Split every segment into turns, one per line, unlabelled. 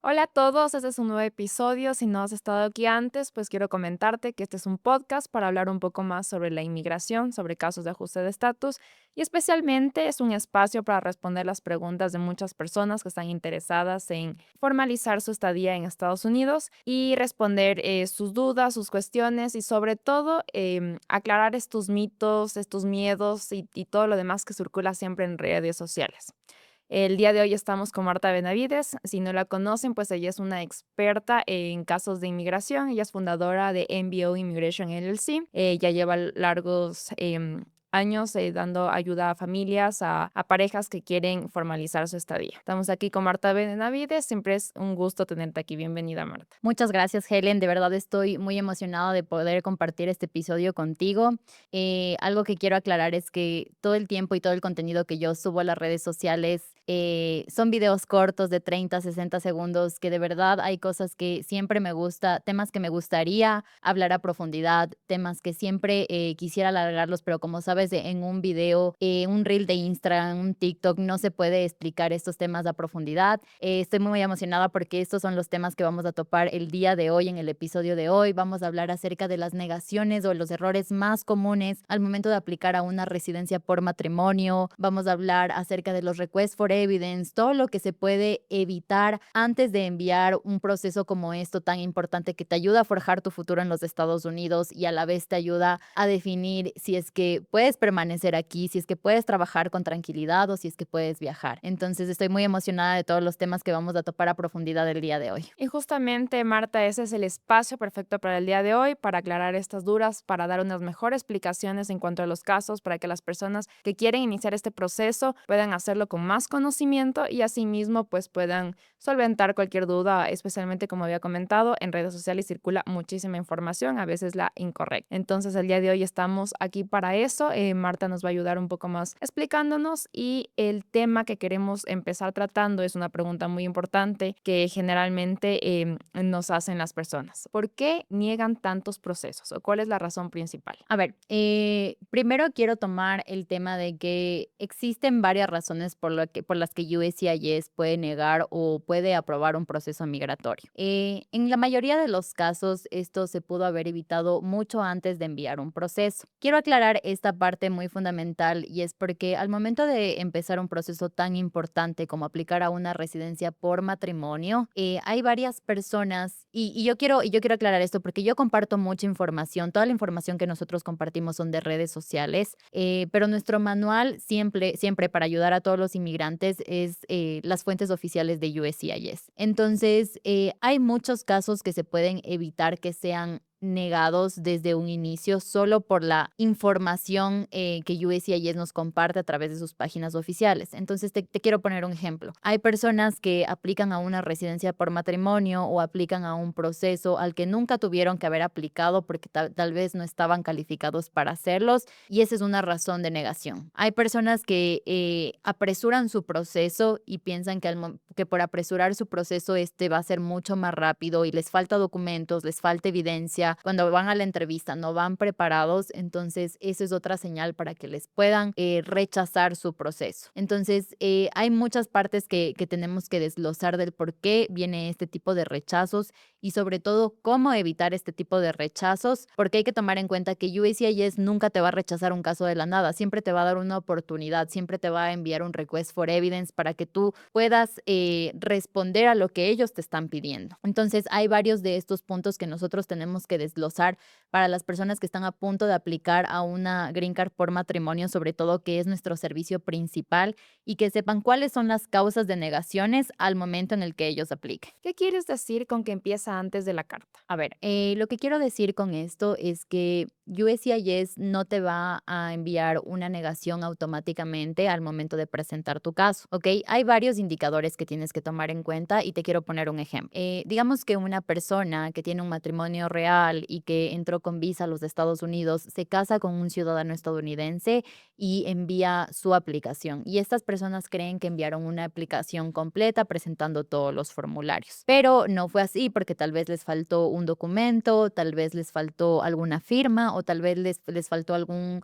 Hola a todos, este es un nuevo episodio. Si no has estado aquí antes, pues quiero comentarte que este es un podcast para hablar un poco más sobre la inmigración, sobre casos de ajuste de estatus y especialmente es un espacio para responder las preguntas de muchas personas que están interesadas en formalizar su estadía en Estados Unidos y responder sus dudas, sus cuestiones y sobre todo aclarar estos mitos, estos miedos y todo lo demás que circula siempre en redes sociales. El día de hoy estamos con Marta Benavides. Si no la conocen, pues ella es una experta en casos de inmigración. Ella es fundadora de MBO Immigration LLC. Ya lleva largos años dando ayuda a familias, a parejas que quieren formalizar su estadía. Estamos aquí con Marta Benavides. Siempre es un gusto tenerte aquí. Bienvenida, Marta.
Muchas gracias, Helen. De verdad estoy muy emocionada de poder compartir este episodio contigo. Algo que quiero aclarar es que todo el tiempo y todo el contenido que yo subo a las redes sociales son videos cortos de 30, 60 segundos, que de verdad hay cosas que siempre me gusta, temas que me gustaría hablar a profundidad, temas que siempre quisiera alargarlos, pero como sabes, en un video, un reel de Instagram, un TikTok, no se puede explicar estos temas a profundidad. Estoy muy emocionada porque estos son los temas que vamos a topar el día de hoy, en el episodio de hoy. Vamos a hablar acerca de las negaciones o los errores más comunes al momento de aplicar a una residencia por matrimonio. Vamos a hablar acerca de los requests for evidence, todo lo que se puede evitar antes de enviar un proceso como esto tan importante que te ayuda a forjar tu futuro en los Estados Unidos y a la vez te ayuda a definir si es que puedes permanecer aquí, si es que puedes trabajar con tranquilidad o si es que puedes viajar. Entonces estoy muy emocionada de todos los temas que vamos a topar a profundidad el día de hoy.
Y justamente, Marta, ese es el espacio perfecto para el día de hoy, para aclarar estas dudas, para dar unas mejores explicaciones en cuanto a los casos, para que las personas que quieren iniciar este proceso puedan hacerlo con más conocimiento y asimismo pues puedan solventar cualquier duda, especialmente como había comentado, en redes sociales circula muchísima información, a veces la incorrecta. Entonces el día de hoy estamos aquí para eso. Marta nos va a ayudar un poco más explicándonos y el tema que queremos empezar tratando es una pregunta muy importante que generalmente nos hacen las personas. ¿Por qué niegan tantos procesos o cuál es la razón principal?
A ver, primero quiero tomar el tema de que existen varias razones por las que USCIS puede negar o puede aprobar un proceso migratorio. En la mayoría de los casos, esto se pudo haber evitado mucho antes de enviar un proceso. Quiero aclarar esta parte muy fundamental y es porque al momento de empezar un proceso tan importante como aplicar a una residencia por matrimonio, hay varias personas y yo quiero aclarar esto porque yo comparto mucha información. Toda la información que nosotros compartimos son de redes sociales, pero nuestro manual siempre para ayudar a todos los inmigrantes es las fuentes oficiales de USCIS. Entonces, hay muchos casos que se pueden evitar que sean negados desde un inicio solo por la información que USCIS nos comparte a través de sus páginas oficiales. Entonces, te quiero poner un ejemplo. Hay personas que aplican a una residencia por matrimonio o aplican a un proceso al que nunca tuvieron que haber aplicado porque tal vez no estaban calificados para hacerlos y esa es una razón de negación. Hay personas que apresuran su proceso y piensan que por apresurar su proceso este va a ser mucho más rápido y les falta documentos, les falta evidencia. Cuando van a la entrevista no van preparados, entonces eso es otra señal para que les puedan rechazar su proceso. Entonces hay muchas partes que tenemos que desglosar del por qué viene este tipo de rechazos y sobre todo cómo evitar este tipo de rechazos, porque hay que tomar en cuenta que USCIS nunca te va a rechazar un caso de la nada, siempre te va a dar una oportunidad, siempre te va a enviar un request for evidence para que tú puedas responder a lo que ellos te están pidiendo. Entonces hay varios de estos puntos que nosotros tenemos que desglosar para las personas que están a punto de aplicar a una Green Card por matrimonio, sobre todo que es nuestro servicio principal y que sepan cuáles son las causas de negaciones al momento en el que ellos apliquen.
¿Qué quieres decir con que empieza antes de la carta?
A ver, lo que quiero decir con esto es que USCIS no te va a enviar una negación automáticamente al momento de presentar tu caso, ¿ok? Hay varios indicadores que tienes que tomar en cuenta y te quiero poner un ejemplo. Digamos que una persona que tiene un matrimonio real legal y que entró con visa a los Estados Unidos se casa con un ciudadano estadounidense y envía su aplicación. Y estas personas creen que enviaron una aplicación completa presentando todos los formularios. Pero no fue así porque tal vez les faltó un documento, tal vez les faltó alguna firma o tal vez les faltó algún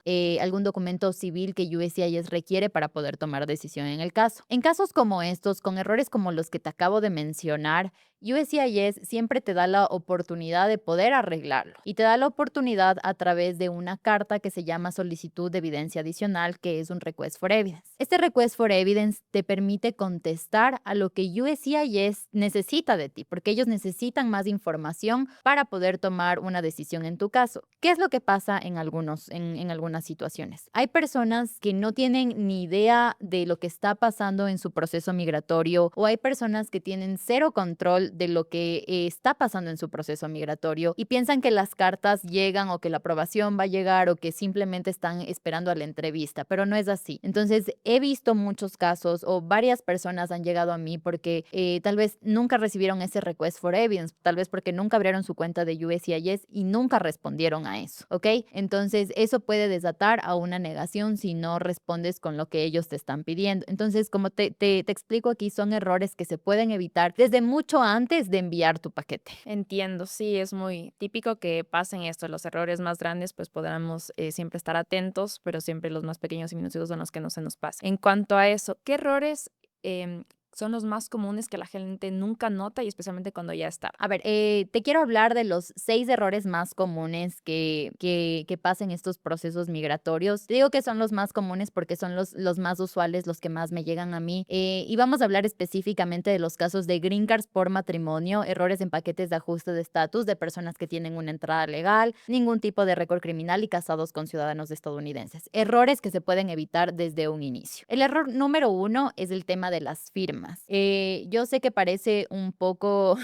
documento civil que USCIS requiere para poder tomar decisión en el caso. En casos como estos, con errores como los que te acabo de mencionar, USCIS siempre te da la oportunidad de poder arreglarlo y te da la oportunidad a través de una carta que se llama solicitud de evidencia adicional, que es un request for evidence. Este request for evidence te permite contestar a lo que USCIS necesita de ti, porque ellos necesitan más información para poder tomar una decisión en tu caso. ¿Qué es lo que pasa en algunas situaciones? Hay personas que no tienen ni idea de lo que está pasando en su proceso migratorio o hay personas que tienen cero control de lo que está pasando en su proceso migratorio y piensan que las cartas llegan o que la aprobación va a llegar o que simplemente están esperando a la entrevista, pero no es así. Entonces, he visto muchos casos o varias personas han llegado a mí porque tal vez nunca recibieron ese request for evidence, tal vez porque nunca abrieron su cuenta de USCIS y nunca respondieron a eso, ¿ok? Entonces, eso puede desatar a una negación si no respondes con lo que ellos te están pidiendo. Entonces, como te explico aquí, son errores que se pueden evitar desde mucho antes de enviar tu paquete.
Entiendo, sí, es muy típico que pasen esto, los errores más grandes, pues podamos siempre estar atentos, pero siempre los más pequeños y minuciosos son los que no se nos pasan. En cuanto a eso, ¿qué errores son los más comunes que la gente nunca nota y especialmente cuando ya está?
A ver, te quiero hablar de los 6 errores más comunes que pasan en estos procesos migratorios. Te digo que son los más comunes porque son los más usuales, los que más me llegan a mí. Y vamos a hablar específicamente de los casos de green cards por matrimonio, errores en paquetes de ajuste de estatus de personas que tienen una entrada legal, ningún tipo de récord criminal y casados con ciudadanos estadounidenses. Errores que se pueden evitar desde un inicio. El error número 1 es el tema de las firmas. Yo sé que parece un poco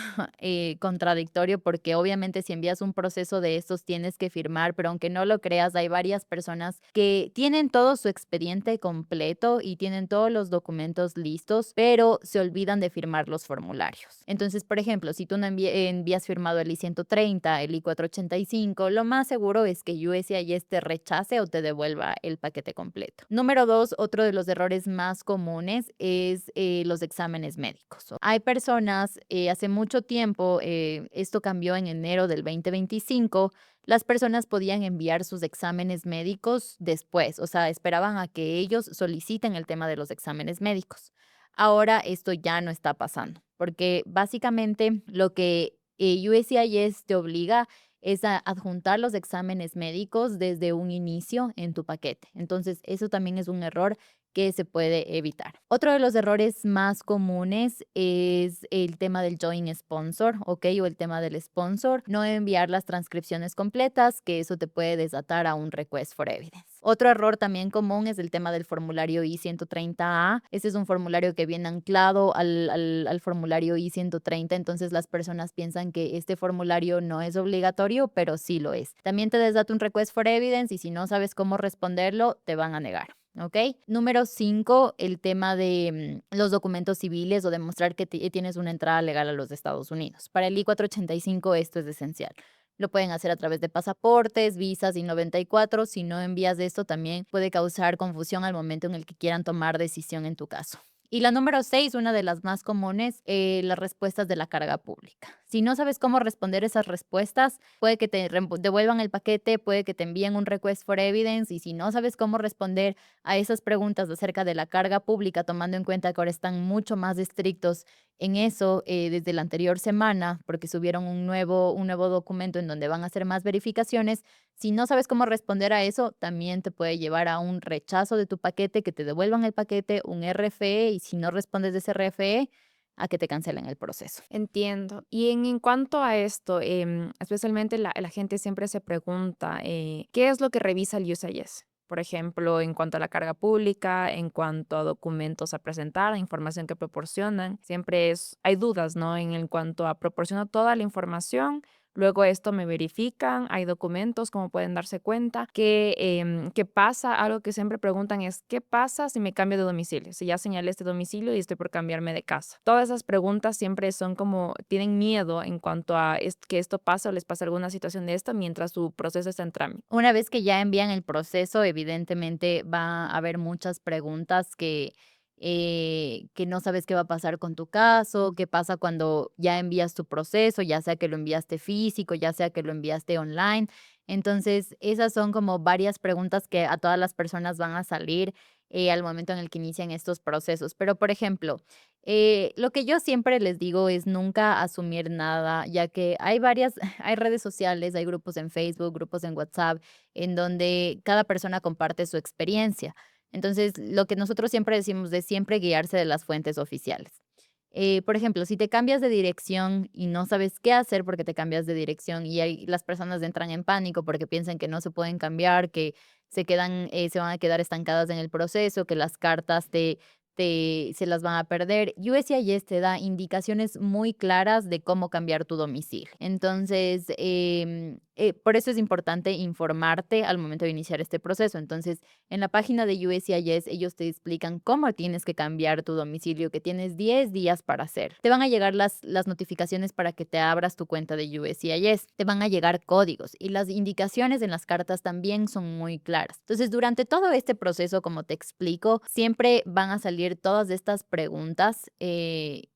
contradictorio porque obviamente si envías un proceso de estos tienes que firmar, pero aunque no lo creas, hay varias personas que tienen todo su expediente completo y tienen todos los documentos listos, pero se olvidan de firmar los formularios. Entonces, por ejemplo, si tú no envías firmado el I-130, el I-485, lo más seguro es que USCIS te rechace o te devuelva el paquete completo. Número 2, otro de los errores más comunes es los exámenes médicos. Hay personas, hace mucho tiempo, esto cambió en enero del 2025, las personas podían enviar sus exámenes médicos después, o sea, esperaban a que ellos soliciten el tema de los exámenes médicos. Ahora esto ya no está pasando, porque básicamente lo que USCIS te obliga es a adjuntar los exámenes médicos desde un inicio en tu paquete. Entonces, eso también es un error que se puede evitar. Otro de los errores más comunes es el tema del joint sponsor, ¿ok? O el tema del sponsor, no enviar las transcripciones completas, que eso te puede desatar a un request for evidence. Otro error también común es el tema del formulario I-130A. Este es un formulario que viene anclado al formulario I-130, entonces las personas piensan que este formulario no es obligatorio, pero sí lo es. También te desata un request for evidence y si no sabes cómo responderlo, te van a negar. ¿Ok? Número 5, el tema de los documentos civiles o demostrar que tienes una entrada legal a los Estados Unidos. Para el I-485 esto es esencial. Lo pueden hacer a través de pasaportes, visas y 94. Si no envías esto, también puede causar confusión al momento en el que quieran tomar decisión en tu caso. Y la número 6, una de las más comunes, las respuestas de la carga pública. Si no sabes cómo responder esas respuestas, puede que te devuelvan el paquete, puede que te envíen un request for evidence y si no sabes cómo responder a esas preguntas acerca de la carga pública, tomando en cuenta que ahora están mucho más estrictos en eso desde la anterior semana, porque subieron un nuevo documento en donde van a hacer más verificaciones. Si no sabes cómo responder a eso, también te puede llevar a un rechazo de tu paquete, que te devuelvan el paquete, un RFE, y si no respondes de ese RFE, a que te cancelen el proceso.
Entiendo. Y en cuanto a esto, especialmente la gente siempre se pregunta, ¿qué es lo que revisa el USIS? Por ejemplo, en cuanto a la carga pública, en cuanto a documentos a presentar, información que proporcionan, siempre hay dudas, ¿no? En cuanto a proporcionar toda la información, Luego esto me verifican, hay documentos, como pueden darse cuenta, ¿qué pasa? Algo que siempre preguntan es, ¿qué pasa si me cambio de domicilio? Si ya señalé este domicilio y estoy por cambiarme de casa. Todas esas preguntas siempre son como, tienen miedo en cuanto a que esto pasa o les pasa alguna situación de esta mientras su proceso está en trámite.
Una vez que ya envían el proceso, evidentemente va a haber muchas preguntas que no sabes qué va a pasar con tu caso, qué pasa cuando ya envías tu proceso, ya sea que lo enviaste físico, ya sea que lo enviaste online. Entonces, esas son como varias preguntas que a todas las personas van a salir al momento en el que inician estos procesos. Pero, por ejemplo, lo que yo siempre les digo es nunca asumir nada, ya que hay varias, hay redes sociales, hay grupos en Facebook, grupos en WhatsApp, en donde cada persona comparte su experiencia. Entonces, lo que nosotros siempre decimos de siempre guiarse de las fuentes oficiales. Por ejemplo, si te cambias de dirección y no sabes qué hacer porque te cambias de dirección y las personas entran en pánico porque piensan que no se pueden cambiar, que se van a quedar estancadas en el proceso, que las cartas se las van a perder. USCIS te da indicaciones muy claras de cómo cambiar tu domicilio. Entonces, por eso es importante informarte al momento de iniciar este proceso. Entonces, en la página de USCIS, ellos te explican cómo tienes que cambiar tu domicilio, que tienes 10 días para hacer. Te van a llegar las notificaciones para que te abras tu cuenta de USCIS. Te van a llegar códigos y las indicaciones en las cartas también son muy claras. Entonces, durante todo este proceso, como te explico, siempre van a salir todas estas preguntas que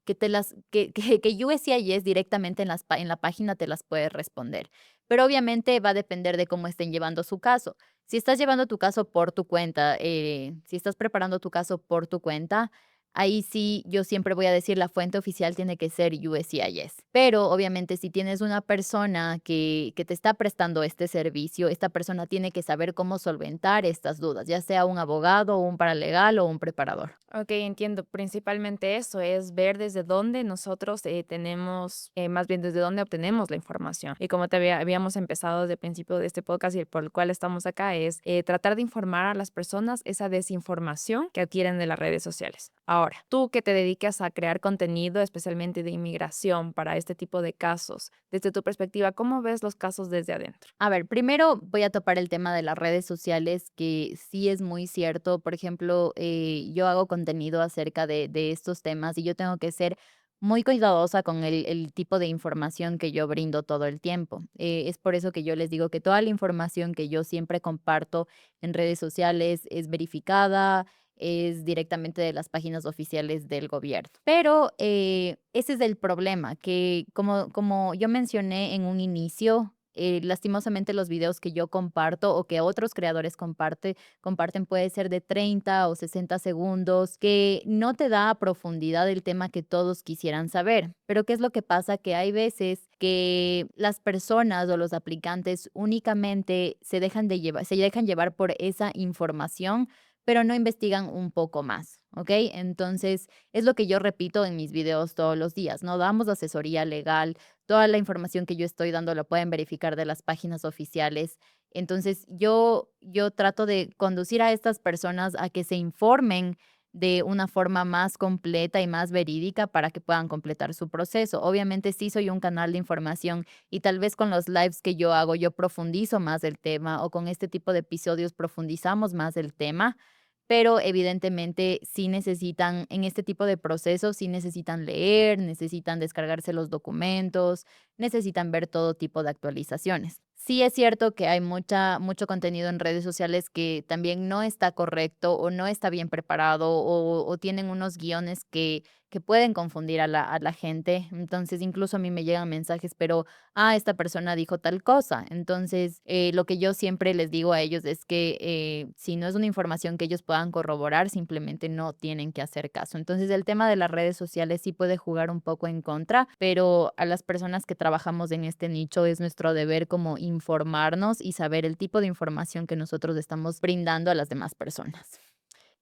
USCIS directamente en la página te las puede responder. Pero obviamente va a depender de cómo estén llevando su caso. Si estás llevando tu caso por tu cuenta, si estás preparando tu caso por tu cuenta, ahí sí yo siempre voy a decir la fuente oficial tiene que ser USCIS. Pero obviamente si tienes una persona que te está prestando este servicio, esta persona tiene que saber cómo solventar estas dudas, ya sea un abogado, un paralegal o un preparador.
Ok, entiendo. Principalmente eso es ver desde dónde nosotros tenemos, más bien desde dónde obtenemos la información. Y como habíamos empezado desde el principio de este podcast y por el cual estamos acá, es tratar de informar a las personas esa desinformación que adquieren de las redes sociales. Ahora, tú que te dedicas a crear contenido, especialmente de inmigración para este tipo de casos, desde tu perspectiva, ¿cómo ves los casos desde adentro?
A ver, primero voy a topar el tema de las redes sociales, que sí es muy cierto. Por ejemplo, yo hago contenido acerca de estos temas y yo tengo que ser muy cuidadosa con el tipo de información que yo brindo todo el tiempo. Es por eso que yo les digo que toda la información que yo siempre comparto en redes sociales es verificada, es directamente de las páginas oficiales del gobierno. Pero ese es el problema, que como yo mencioné en un inicio, lastimosamente los videos que yo comparto o que otros creadores comparten puede ser de 30 o 60 segundos, que no te da a profundidad el tema que todos quisieran saber. Pero ¿qué es lo que pasa? Que hay veces que las personas o los aplicantes únicamente se dejan llevar por esa información, pero no investigan un poco más, ¿ok? Entonces, es lo que yo repito en mis videos todos los días, ¿no? Damos asesoría legal, toda la información que yo estoy dando la pueden verificar de las páginas oficiales. Entonces, yo trato de conducir a estas personas a que se informen de una forma más completa y más verídica para que puedan completar su proceso. Obviamente sí soy un canal de información y tal vez con los lives que yo hago yo profundizo más el tema o con este tipo de episodios profundizamos más el tema, pero evidentemente sí necesitan, en este tipo de procesos, sí necesitan leer, necesitan descargarse los documentos, necesitan ver todo tipo de actualizaciones. Sí es cierto que hay mucho contenido en redes sociales que también no está correcto o no está bien preparado o tienen unos guiones que pueden confundir a la gente. Entonces, incluso a mí me llegan mensajes, pero, esta persona dijo tal cosa. Entonces, lo que yo siempre les digo a ellos es que si no es una información que ellos puedan corroborar, simplemente no tienen que hacer caso. Entonces, el tema de las redes sociales sí puede jugar un poco en contra, pero a las personas que trabajamos en este nicho es nuestro deber como informarnos y saber el tipo de información que nosotros estamos brindando a las demás personas.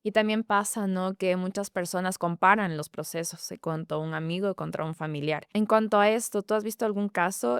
Y también pasa, ¿no?, que muchas personas comparan los procesos contra un amigo contra un familiar. En cuanto a esto, ¿tú has visto algún caso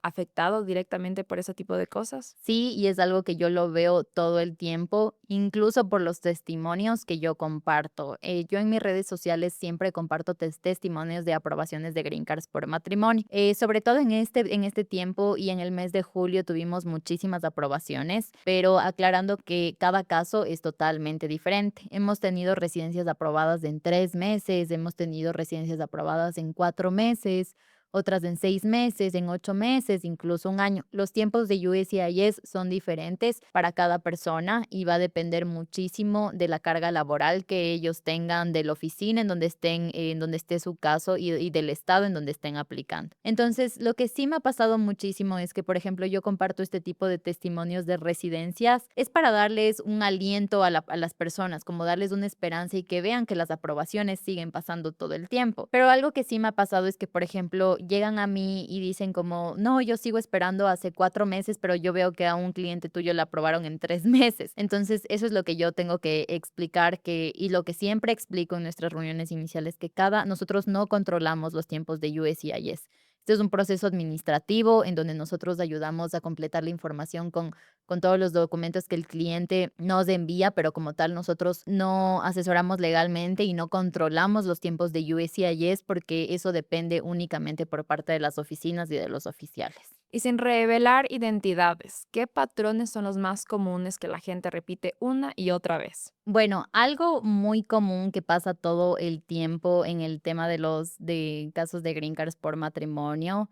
afectado directamente por ese tipo de cosas?
Sí, y es algo que yo lo veo todo el tiempo, incluso por los testimonios que yo comparto. Yo en mis redes sociales siempre comparto testimonios de aprobaciones de Green Cards por matrimonio. Sobre todo en este tiempo y en el mes de julio tuvimos muchísimas aprobaciones, pero aclarando que cada caso es totalmente diferente. Hemos tenido residencias aprobadas en 3 meses, hemos tenido residencias aprobadas en 4 meses, otras en 6 meses, en 8 meses, incluso un año. Los tiempos de USCIS son diferentes para cada persona y va a depender muchísimo de la carga laboral que ellos tengan, de la oficina en donde estén, en donde esté su caso y del estado en donde estén aplicando. Entonces, lo que sí me ha pasado muchísimo es que, por ejemplo, yo comparto este tipo de testimonios de residencias, es para darles un aliento a las personas, como darles una esperanza y que vean que las aprobaciones siguen pasando todo el tiempo. Pero algo que sí me ha pasado es que, por ejemplo, llegan a mí y dicen como, no, yo sigo esperando hace 4 meses, pero yo veo que a un cliente tuyo le aprobaron en 3 meses. Entonces, eso es lo que yo tengo que explicar y lo que siempre explico en nuestras reuniones iniciales, que nosotros no controlamos los tiempos de USCIS. Este es un proceso administrativo en donde nosotros ayudamos a completar la información con todos los documentos que el cliente nos envía, pero como tal nosotros no asesoramos legalmente y no controlamos los tiempos de USCIS porque eso depende únicamente por parte de las oficinas y de los oficiales.
Y sin revelar identidades, ¿qué patrones son los más comunes que la gente repite una y otra vez?
Bueno, algo muy común que pasa todo el tiempo en el tema de los de casos de green cards por matrimonio.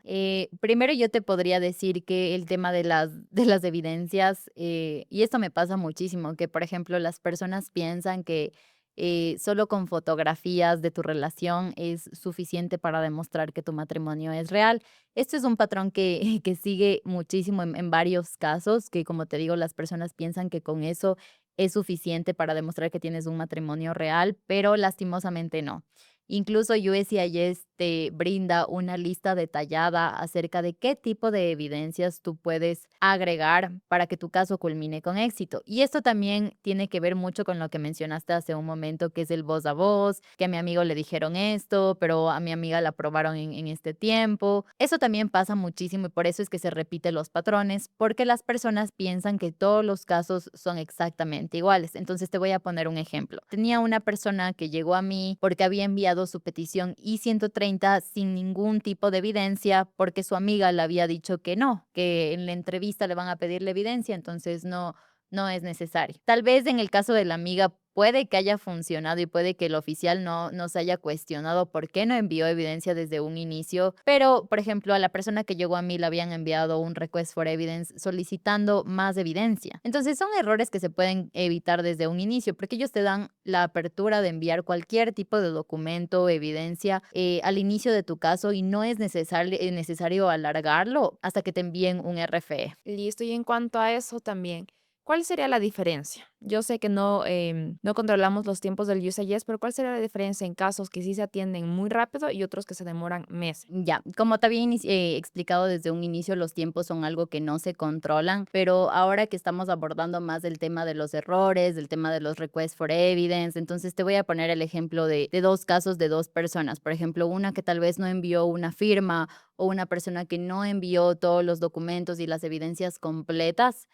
Primero yo te podría decir que el tema de las evidencias, y esto me pasa muchísimo, que por ejemplo las personas piensan que solo con fotografías de tu relación es suficiente para demostrar que tu matrimonio es real. Este es un patrón que, que sigue muchísimo en varios casos, que como te digo, las personas piensan que con eso es suficiente para demostrar que tienes un matrimonio real, pero lastimosamente no. Incluso USCIS te brinda una lista detallada acerca de qué tipo de evidencias tú puedes agregar para que tu caso culmine con éxito. Y esto también tiene que ver mucho con lo que mencionaste hace un momento, que es el voz a voz, que a mi amigo le dijeron esto, pero a mi amiga la aprobaron en este tiempo. Eso también pasa muchísimo y por eso es que se repiten los patrones, porque las personas piensan que todos los casos son exactamente iguales. Entonces te voy a poner un ejemplo. Tenía una persona que llegó a mí porque había enviado su petición I-130 sin ningún tipo de evidencia porque su amiga le había dicho que no, que en la entrevista le van a pedir la evidencia, entonces no es necesario. Tal vez en el caso de la amiga puede que haya funcionado y puede que el oficial no se haya cuestionado por qué no envió evidencia desde un inicio, pero, por ejemplo, a la persona que llegó a mí le habían enviado un request for evidence solicitando más evidencia. Entonces, son errores que se pueden evitar desde un inicio, porque ellos te dan la apertura de enviar cualquier tipo de documento o evidencia al inicio de tu caso y no es necesario alargarlo hasta que te envíen un RFE.
Listo, y en cuanto a eso también, ¿cuál sería la diferencia? Yo sé que no, no controlamos los tiempos del USAGES, pero ¿cuál sería la diferencia en casos que sí se atienden muy rápido y otros que se demoran meses?
Ya, como te había explicado desde un inicio, los tiempos son algo que no se controlan, pero ahora que estamos abordando más el tema de los errores, del tema de los requests for evidence, entonces te voy a poner el ejemplo de dos casos de dos personas. Por ejemplo, una que tal vez no envió una firma o una persona que no envió todos los documentos y las evidencias completas.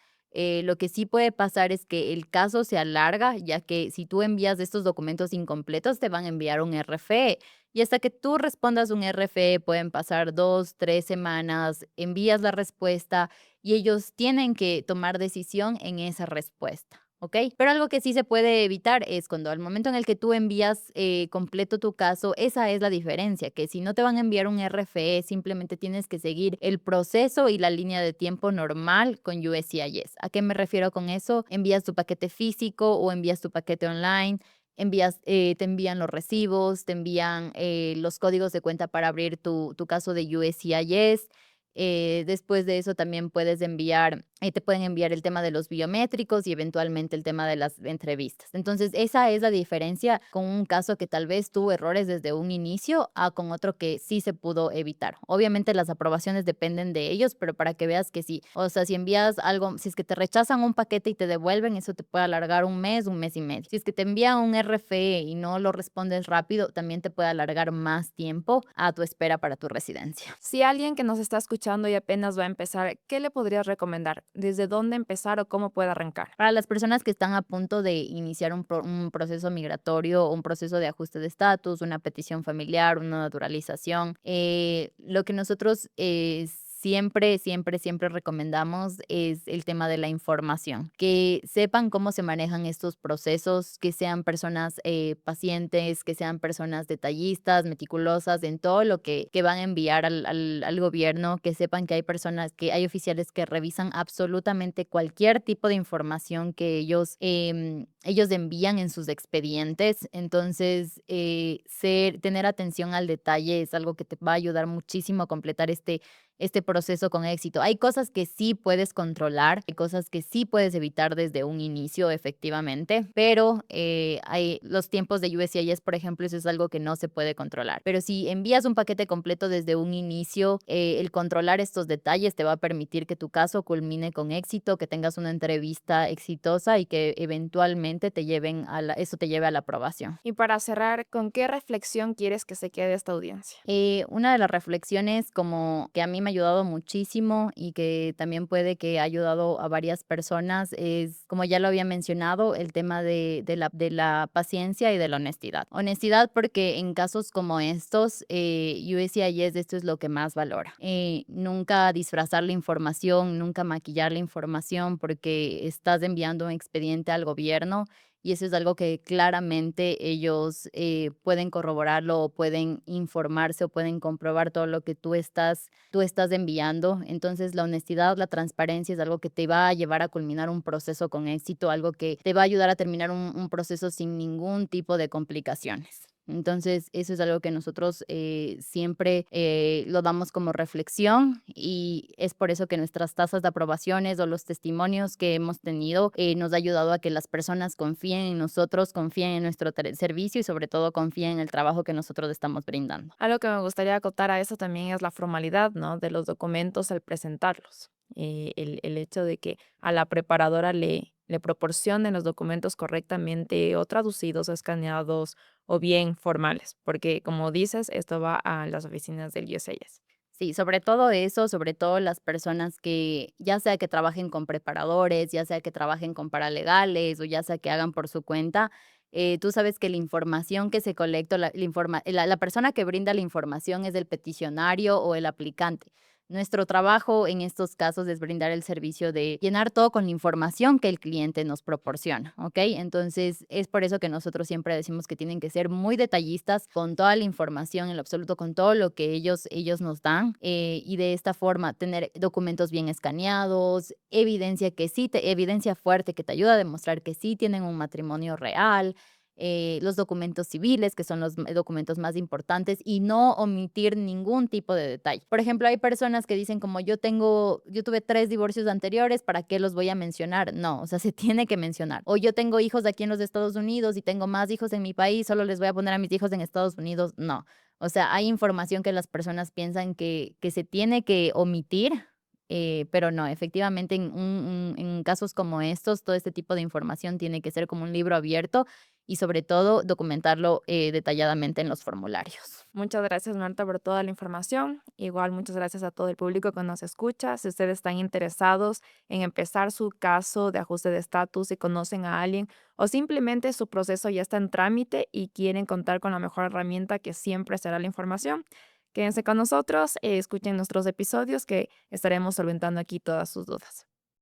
Lo que sí puede pasar es que el caso se alarga, ya que si tú envías estos documentos incompletos, te van a enviar un RFE. Y hasta que tú respondas un RFE pueden pasar 2, 3 semanas, envías la respuesta y ellos tienen que tomar decisión en esa respuesta. ¿Ok? Pero algo que sí se puede evitar es cuando al momento en el que tú envías completo tu caso, esa es la diferencia, que si no te van a enviar un RFE, simplemente tienes que seguir el proceso y la línea de tiempo normal con USCIS. ¿A qué me refiero con eso? Envías tu paquete físico o envías tu paquete online. Te envían los recibos, te envían los códigos de cuenta para abrir tu caso de USCIS Después de eso también puedes enviar, te pueden enviar el tema de los biométricos y eventualmente el tema de las entrevistas. Entonces, esa es la diferencia con un caso que tal vez tuvo errores desde un inicio a con otro que sí se pudo evitar. Obviamente las aprobaciones dependen de ellos, pero para que veas que sí, o sea, si envías algo, si es que te rechazan un paquete y te devuelven, eso te puede alargar un mes y medio. Si es que te envían un RFE y no lo respondes rápido, también te puede alargar más tiempo a tu espera para tu residencia.
Si alguien que nos está escuchando y apenas va a empezar, ¿qué le podrías recomendar? ¿Desde dónde empezar o cómo puede arrancar?
Para las personas que están a punto de iniciar un proceso migratorio, un proceso de ajuste de estatus, una petición familiar, una naturalización, lo que nosotros siempre recomendamos es el tema de la información, que sepan cómo se manejan estos procesos, que sean personas pacientes, que sean personas detallistas, meticulosas en todo lo que van a enviar al gobierno, que sepan que hay personas, que hay oficiales que revisan absolutamente cualquier tipo de información que ellos envían en sus expedientes. Entonces, tener atención al detalle es algo que te va a ayudar muchísimo a completar este proceso con éxito. Hay cosas que sí puedes controlar, hay cosas que sí puedes evitar desde un inicio, efectivamente, pero hay los tiempos de USCIS, por ejemplo, eso es algo que no se puede controlar. Pero si envías un paquete completo desde un inicio, el controlar estos detalles te va a permitir que tu caso culmine con éxito, que tengas una entrevista exitosa y que eventualmente eso te lleve a la aprobación.
Y para cerrar, ¿con qué reflexión quieres que se quede esta audiencia?
Una de las reflexiones como que a mí me ha ayudado muchísimo y que también puede que ha ayudado a varias personas es, como ya lo había mencionado, el tema de la paciencia y de la honestidad. Honestidad porque en casos como estos, USCIS esto es lo que más valora. Nunca disfrazar la información, nunca maquillar la información porque estás enviando un expediente al gobierno y eso es algo que claramente ellos pueden corroborarlo o pueden informarse o pueden comprobar todo lo que tú estás enviando. Entonces, la honestidad, la transparencia es algo que te va a llevar a culminar un proceso con éxito, algo que te va a ayudar a terminar un proceso sin ningún tipo de complicaciones. Entonces, eso es algo que nosotros siempre lo damos como reflexión y es por eso que nuestras tasas de aprobaciones o los testimonios que hemos tenido nos ha ayudado a que las personas confíen en nosotros, confíen en nuestro servicio y sobre todo confíen en el trabajo que nosotros estamos brindando.
Algo que me gustaría acotar a eso también es la formalidad, ¿no? De los documentos al presentarlos. El hecho de que a la preparadora le proporcionen los documentos correctamente o traducidos o escaneados o bien formales, porque como dices, esto va a las oficinas del USAID.
Sí, sobre todo eso, sobre todo las personas que, ya sea que trabajen con preparadores, ya sea que trabajen con paralegales o ya sea que hagan por su cuenta, tú sabes que la información que se colecta, la persona que brinda la información es el peticionario o el aplicante. Nuestro trabajo en estos casos es brindar el servicio de llenar todo con la información que el cliente nos proporciona, ¿ok? Entonces, es por eso que nosotros siempre decimos que tienen que ser muy detallistas con toda la información, en lo absoluto, con todo lo que ellos nos dan, y de esta forma tener documentos bien escaneados, evidencia fuerte que te ayuda a demostrar que sí tienen un matrimonio real, los documentos civiles, que son los documentos más importantes, y no omitir ningún tipo de detalle. Por ejemplo, hay personas que dicen como yo tuve 3 divorcios anteriores, ¿para qué los voy a mencionar? No, o sea, se tiene que mencionar. O yo tengo hijos aquí en los Estados Unidos y tengo más hijos en mi país, solo les voy a poner a mis hijos en Estados Unidos. No. O sea, hay información que las personas piensan que se tiene que omitir, pero no, efectivamente en casos como estos, todo este tipo de información tiene que ser como un libro abierto y sobre todo documentarlo detalladamente en los formularios.
Muchas gracias, Marta, por toda la información. Igual, muchas gracias a todo el público que nos escucha. Si ustedes están interesados en empezar su caso de ajuste de estatus, si conocen a alguien o simplemente su proceso ya está en trámite y quieren contar con la mejor herramienta que siempre será la información, quédense con nosotros, escuchen nuestros episodios que estaremos solventando aquí todas sus dudas.